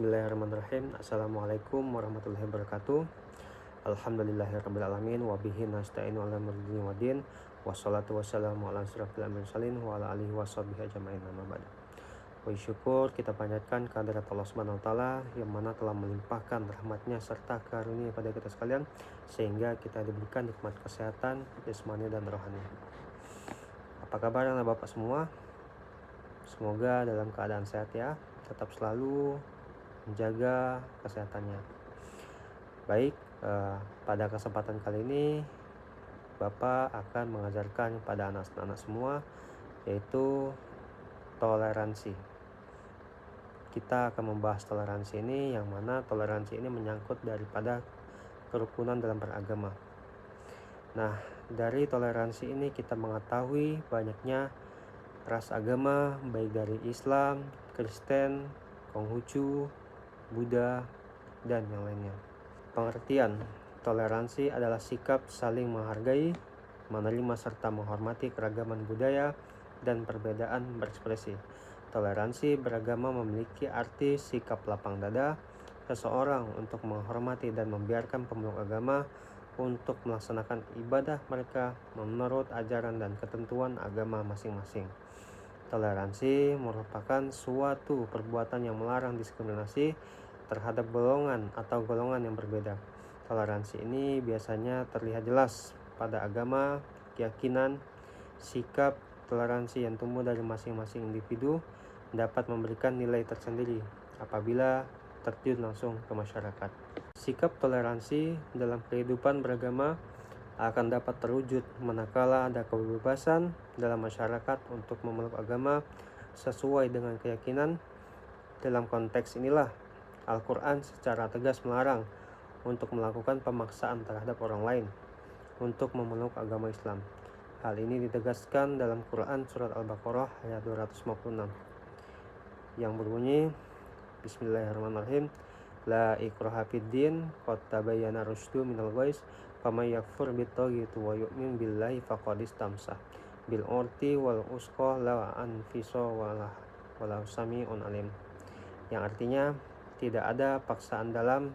Bismillahirrahmanirrahim. Assalamualaikum warahmatullahi wabarakatuh. Alhamdulillahirrabbilalamin. Wabihi nasta'inu ala murdini wadin. Wassalatu wassalamu ala asyrafil mursalin wa ala alihi washabihi ajma'in, amma ba'du. Puji syukur kita panjatkan kehadirat Allah Subhanahu wa taala yang mana telah melimpahkan rahmatnya serta karunia pada kita sekalian sehingga kita diberikan nikmat kesehatan jasmani dan rohani. Apa kabar anak Bapak semua? Semoga dalam keadaan sehat ya, tetap selalu menjaga kesehatannya. Baik, pada kesempatan kali ini Bapak akan mengajarkan pada anak-anak semua yaitu toleransi. Kita akan membahas toleransi ini, yang mana toleransi ini menyangkut daripada kerukunan dalam beragama. Nah, dari toleransi ini kita mengetahui banyaknya ras agama, baik dari Islam, Kristen, Konghucu, Buddha, dan yang lainnya. Pengertian toleransi adalah sikap saling menghargai, menerima serta menghormati keragaman budaya dan perbedaan berekspresi. Toleransi beragama memiliki arti sikap lapang dada seseorang untuk menghormati dan membiarkan pemeluk agama untuk melaksanakan ibadah mereka menurut ajaran dan ketentuan agama masing-masing. Toleransi merupakan suatu perbuatan yang melarang diskriminasi terhadap golongan atau golongan yang berbeda. Toleransi ini biasanya terlihat jelas pada agama, keyakinan, sikap. Toleransi yang tumbuh dari masing-masing individu dapat memberikan nilai tersendiri apabila terjun langsung ke masyarakat. Sikap toleransi dalam kehidupan beragama akan dapat terwujud manakala ada kebebasan dalam masyarakat untuk memeluk agama sesuai dengan keyakinan. Dalam konteks inilah Al-Quran secara tegas melarang untuk melakukan pemaksaan terhadap orang lain untuk memeluk agama Islam. Hal ini ditegaskan dalam Quran surat Al-Baqarah ayat 256 yang berbunyi, Bismillahirrahmanirrahim, La ikraha fiddin qad tabayyana rusydu minal ghais faman yakfur bittaghiti wa yu'min billahi faqad istamsah bil urti wal usqa la anfisa wala sami'un alim. Yang artinya, tidak ada paksaan dalam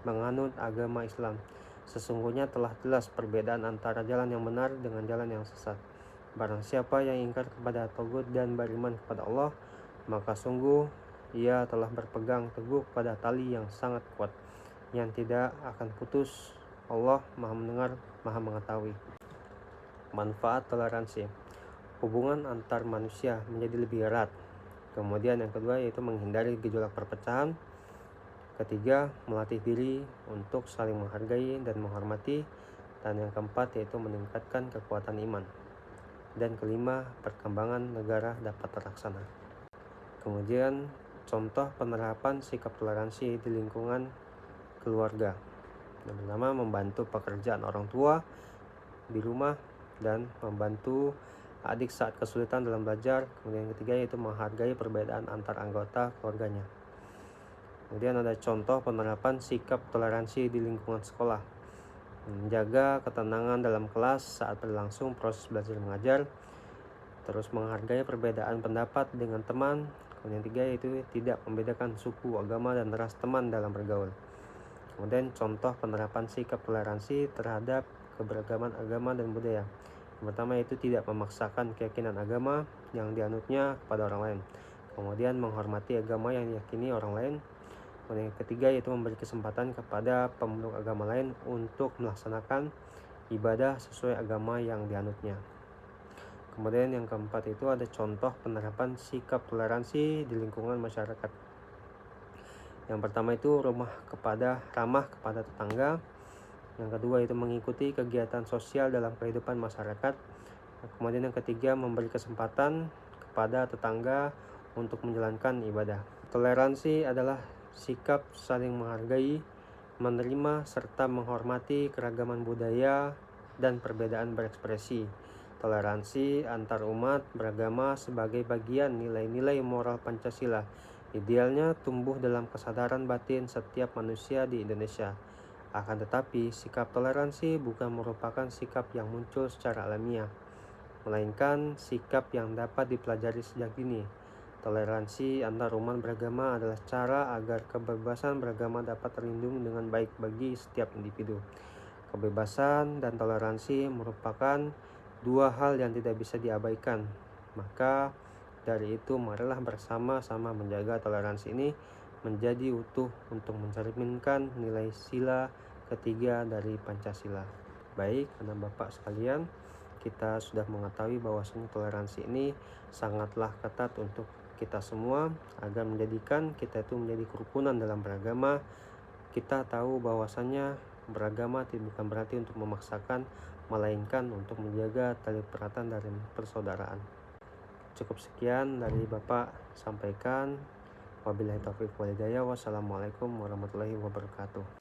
menganut agama Islam. Sesungguhnya telah jelas perbedaan antara jalan yang benar dengan jalan yang sesat. Barang siapa yang ingkar kepada tagut dan beriman kepada Allah, maka sungguh ia telah berpegang teguh pada tali yang sangat kuat yang tidak akan putus. Allah Maha mendengar, Maha mengetahui. Manfaat toleransi. Hubungan antar manusia menjadi lebih erat. Kemudian yang kedua yaitu menghindari gejolak perpecahan. Ketiga, melatih diri untuk saling menghargai dan menghormati. Dan yang keempat yaitu meningkatkan kekuatan iman. Dan kelima, perkembangan negara dapat terlaksana. Kemudian contoh penerapan sikap toleransi di lingkungan keluarga. Yang pertama, membantu pekerjaan orang tua di rumah dan membantu adik saat kesulitan dalam belajar. Kemudian yang ketiga yaitu menghargai perbedaan antar anggota keluarganya. Kemudian ada contoh penerapan sikap toleransi di lingkungan sekolah. Menjaga ketenangan dalam kelas saat berlangsung proses belajar mengajar. Terus menghargai perbedaan pendapat dengan teman. Kemudian tiga yaitu tidak membedakan suku, agama, dan ras teman dalam bergaul. Kemudian contoh penerapan sikap toleransi terhadap keberagaman agama dan budaya. Yang pertama yaitu tidak memaksakan keyakinan agama yang dianutnya kepada orang lain. Kemudian menghormati agama yang diyakini orang lain. Kemudian yang ketiga yaitu memberi kesempatan kepada pemeluk agama lain untuk melaksanakan ibadah sesuai agama yang dianutnya. Kemudian yang keempat itu ada contoh penerapan sikap toleransi di lingkungan masyarakat. Yang pertama itu ramah kepada tetangga. Yang kedua itu mengikuti kegiatan sosial dalam kehidupan masyarakat. Kemudian yang ketiga memberi kesempatan kepada tetangga untuk menjalankan ibadah. Toleransi adalah sikap saling menghargai, menerima serta menghormati keragaman budaya dan perbedaan berekspresi. Toleransi antar umat beragama sebagai bagian nilai-nilai moral Pancasila idealnya tumbuh dalam kesadaran batin setiap manusia di Indonesia. Akan tetapi, sikap toleransi bukan merupakan sikap yang muncul secara alamiah, melainkan sikap yang dapat dipelajari sejak dini. Toleransi antar umat beragama adalah cara agar kebebasan beragama dapat terlindungi dengan baik bagi setiap individu. Kebebasan dan toleransi merupakan dua hal yang tidak bisa diabaikan. Maka dari itu marilah bersama-sama menjaga toleransi ini menjadi utuh untuk mencerminkan nilai sila ketiga dari Pancasila. Baik, anak Bapak sekalian, kita sudah mengetahui bahwasanya toleransi ini sangatlah ketat untuk kita semua agar menjadikan kita itu menjadi kerukunan dalam beragama. Kita tahu bahwasanya beragama bukan berarti untuk memaksakan, melainkan untuk menjaga tali peratan dari persaudaraan. Cukup sekian dari Bapak sampaikan. Wabillahi taufiq wal hidayah. Wassalamualaikum warahmatullahi wabarakatuh.